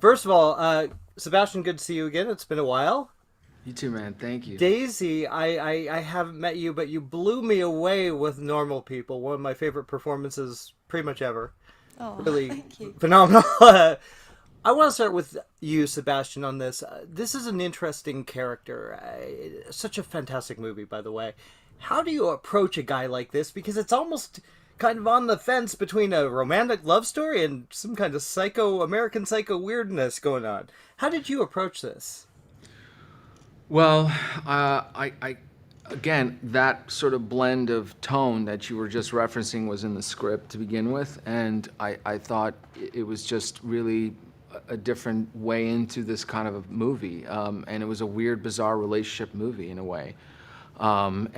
First of all, Sebastian, good to see you again. It's been a while. You too, man. Thank you. Daisy, I haven't met you, but you blew me away with Normal People. One of my favorite performances pretty much ever. Oh, really thank you. phenomenal. I want to start with you, Sebastian, on this. This is an interesting character. Such a fantastic movie, by the way. How do you approach a guy like this? Because it's almost kind of on the fence between a romantic love story and some kind of American psycho weirdness going on. How did you approach this? Well, again, that sort of blend of tone that you were just referencing was in the script to begin with, and I thought it was just really a different way into this kind of a movie, and it was a weird, bizarre relationship movie in a way. Of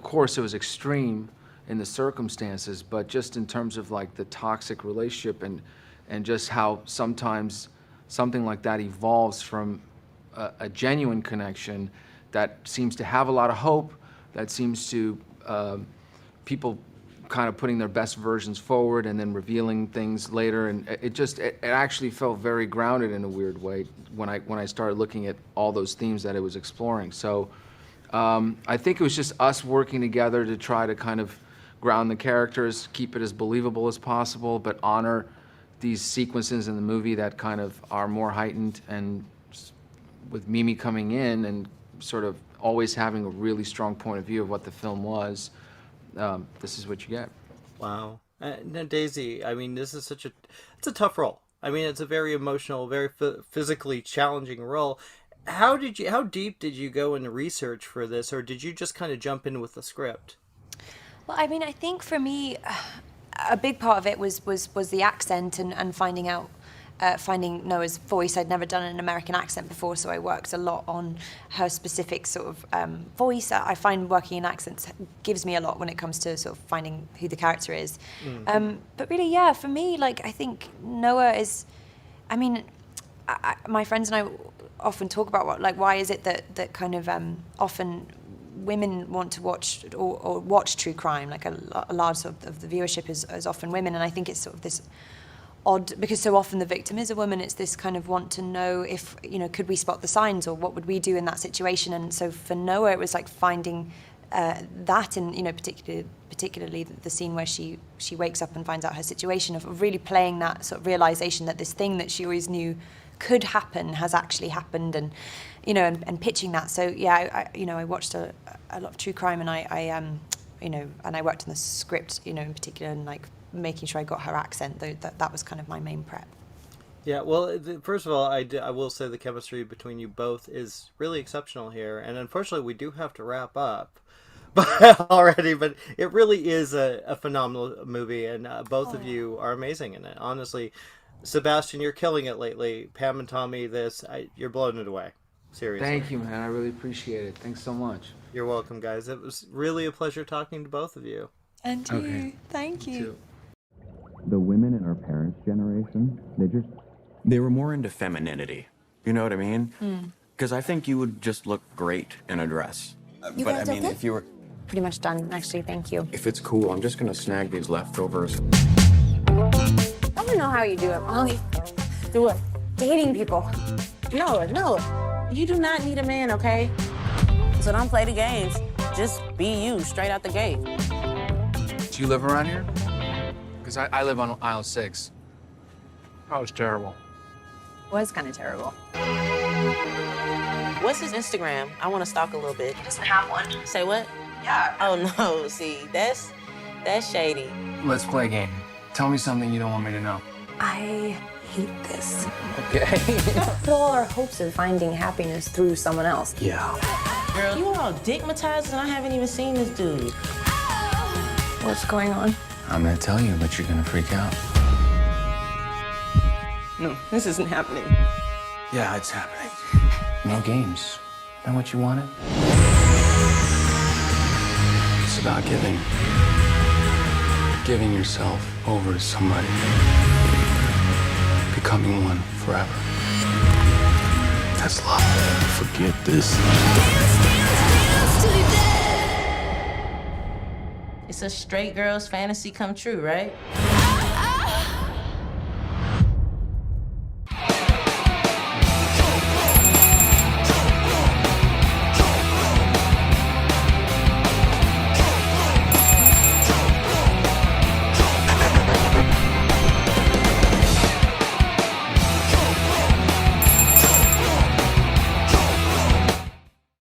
course, it was extreme in the circumstances, but just in terms of like the toxic relationship and just how sometimes something like that evolves from a genuine connection that seems to have a lot of hope, that seems to people kind of putting their best versions forward and then revealing things later, and it actually felt very grounded in a weird way when I started looking at all those themes that it was exploring. So I think it was just us working together to try to kind of ground the characters, keep it as believable as possible, but honor these sequences in the movie that kind of are more heightened, and with Mimi coming in and sort of always having a really strong point of view of what the film was, this is what you get. Wow. Now, Daisy, I mean, this is it's a tough role. I mean, it's a very emotional, very physically challenging role. How deep did you go into research for this, or did you just kind of jump in with the script? Well, I mean, I think for me, a big part of it was the accent and finding Noah's voice. I'd never done an American accent before, so I worked a lot on her specific sort of voice. I find working in accents gives me a lot when it comes to sort of finding who the character is. But really, yeah, for me, like, I think Noah is, I mean, my friends and I often talk about why is it that kind of often women want to watch or watch true crime, like a large sort of the viewership is often women, and I think it's sort of this odd, because so often the victim is a woman, it's this kind of want to know if, could we spot the signs, or what would we do in that situation. And so for Noah, it was like finding that in, particularly the scene where she wakes up and finds out her situation, of really playing that sort of realization that this thing that she always knew could happen has actually happened, and and pitching that. So yeah, I watched a lot of true crime, and I worked on the script, in particular, and like making sure I got her accent. Though that was kind of my main prep. Yeah, well, first of all, I will say the chemistry between you both is really exceptional here, and unfortunately, we do have to wrap up already. But it really is a phenomenal movie, and both of you are amazing in it. Honestly, Sebastian, you're killing it lately. Pam and Tommy, you're blowing it away. Seriously. Thank you, man. I really appreciate it. Thanks so much. You're welcome, guys. It was really a pleasure talking to both of you. And you. Okay. Thank you. Too. The women in our parents' generation, they were more into femininity. You know what I mean? Because I think you would just look great in a dress. You but I guys mean, okay? if you were... Pretty much done, actually, thank you. If it's cool, I'm just gonna snag these leftovers. I don't know how you do it, Molly. Do what? Dating people. No. You do not need a man, okay? So don't play the games. Just be you, straight out the gate. Do you live around here? Because I live on aisle 6. That was terrible. Was kind of terrible. What's his Instagram? I want to stalk a little bit. He doesn't have one. Say what? Yeah. Oh no, see, that's shady. Let's play a game. Tell me something you don't want me to know. I hate this. Okay. Put all our hopes in finding happiness through someone else. Yeah. Girl, you all digmatized and I haven't even seen this dude. What's going on? I'm gonna tell you, but you're gonna freak out. No, this isn't happening. Yeah, it's happening. No games. Know what you wanted? It's about giving yourself over to somebody. Becoming one forever. That's love. Forget this. It's a straight girl's fantasy come true, right?